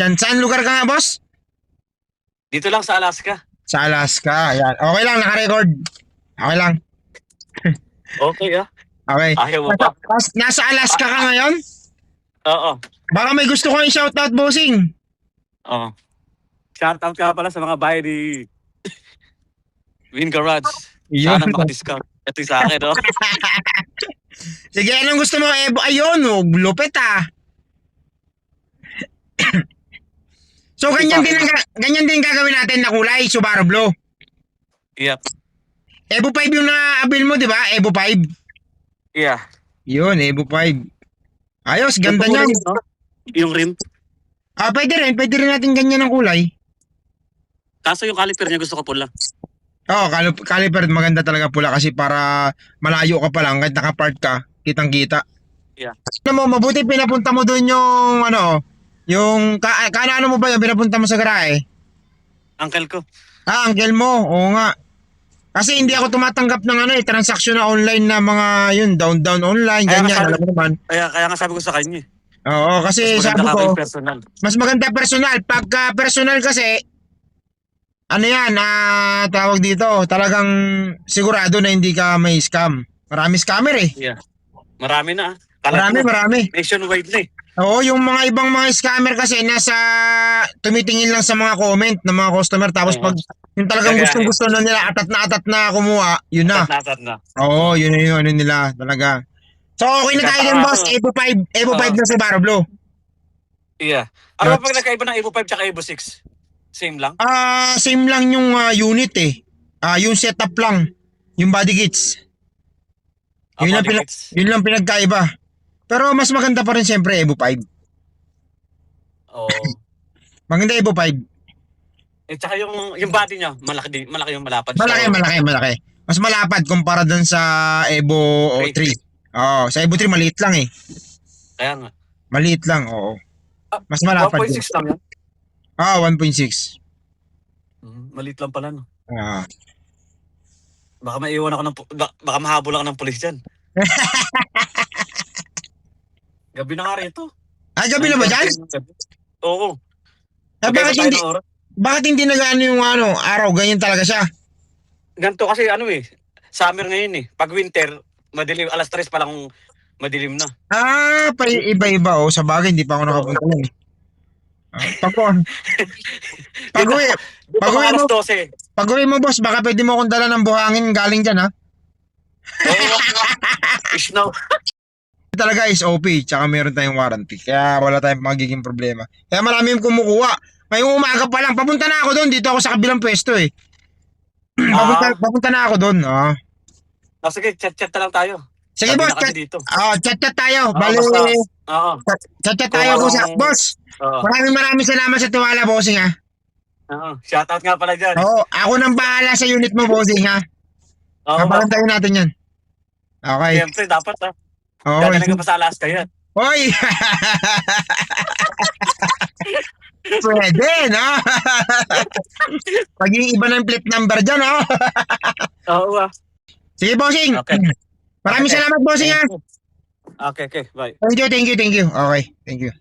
Yan, saan lugar ka nga, boss? Dito lang sa Alaska. Sa Alaska. Ayan. Okay lang, naka-record. Okay lang. Okay Okay. Ayaw mo pa? Nasa Alaska ka ngayon? Oo. Baka may gusto kong i-shoutout, bossing. Oo. Shoutout ka pala sa mga bahay ni Win Garage. Yun. Sana maka-discount. Ito yung sa akin, no? Sige, anong gusto mo? Ayun, lupit So, ganyan din gagawin natin na kulay, Subaru Blue. Yep. Evo 5 yung na-abil mo, di ba? Evo 5. Yeah. Yun, Evo 5. Ayos, ganda Yung niya. kulay, no? Yung rim. Pwede rin natin ganyan ng kulay. Kaso yung caliper niya gusto ko pula. Oo, caliper maganda talaga pula kasi para malayo ka pa lang, kahit naka-park ka, kitang-kita. Yeah. Ano mo, mabuti pinapunta mo doon yung yung kaano mo ba yung pinapunta mo sa garahe? Uncle ko. Uncle mo, oo nga. Kasi hindi ako tumatanggap ng transaksyon na online na mga yun, down online, Kaya ganyan, nga sabi- alam mo naman. Kaya nga sabi ko sa kanya. Oo, kasi Mas sabi maganda ko, ka rin personal. mas maganda personal. Pagka personal kasi, tawag dito, talagang sigurado na hindi ka may scam. Marami scammer eh. Yeah. Marami na. Kalat Marami. Nationwide na eh. Oo, yung mga ibang mga scammer kasi tumitingin lang sa mga comment ng mga customer tapos Oo. pag yung talagang Kaya, gustong-gusto na nila atat na kumuha, yun na. Atat na. Oo, yun na yun nila talaga. So okay na tayo din boss, Evo 5 na Subaru Blue. Yeah. Ano ba pag nagkaiba ng Evo 5 tsaka Evo 6? Same lang? Same lang yung unit eh. Yung setup lang, yung body kits. Yun lang, Body kits. yun lang pinagkaiba. Pero mas maganda pa rin siyempre Evo 5. Oo. Maganda Evo 5. Tsaka yung body niya, malaki yung malapad. Malaki. Mas malapad kumpara dun sa Evo 3. Oo, sa Evo 3 maliit lang eh. Kaya nga. Maliit lang, oo. Mas malapad. 1.6 lang yan? 1.6. Maliit lang pala, no? Baka maiwan ako baka mahabol ako ng pulis dyan. Gabi na nga rito. Gabi na ba dyan? Oo. Bakit hindi nag-ano yung araw? Ganyan talaga siya. Ganito kasi summer ngayon eh. Pag winter, madilim, alas 3 pa lang madilim na. Iba-iba sa bagay, hindi pa ako nakapunta lang eh. Pag-uwi mo boss, baka pwede mo akong dala ng buhangin galing dyan ha. Oo. Snow. Talaga SOP, tsaka meron tayong warranty. Kaya wala tayong magiging problema. Kaya marami yung kumukuha. Ngayong umaga pa lang, papunta na ako doon. Dito ako sa kabilang pwesto eh. Papunta na ako doon. Sige, chat-chat na lang tayo. Sige boss, chat-chat tayo. Bali, chat-chat tayo boss. Maraming salamat sa tiwala, bossing ha. Shoutout nga pala dyan. Ako nang bahala sa unit mo, bossing ha. Kapalantayin natin yan. Okay. Siyempre, dapat ha. Dadalhin ka pa sa Alaska yan. Hoy! Pwede, no? Paging iba ng plate number dyan, no? Oo Sige, bossing. Okay. Maraming salamat, bossing, ha? Okay, bye. Thank you. Okay, thank you.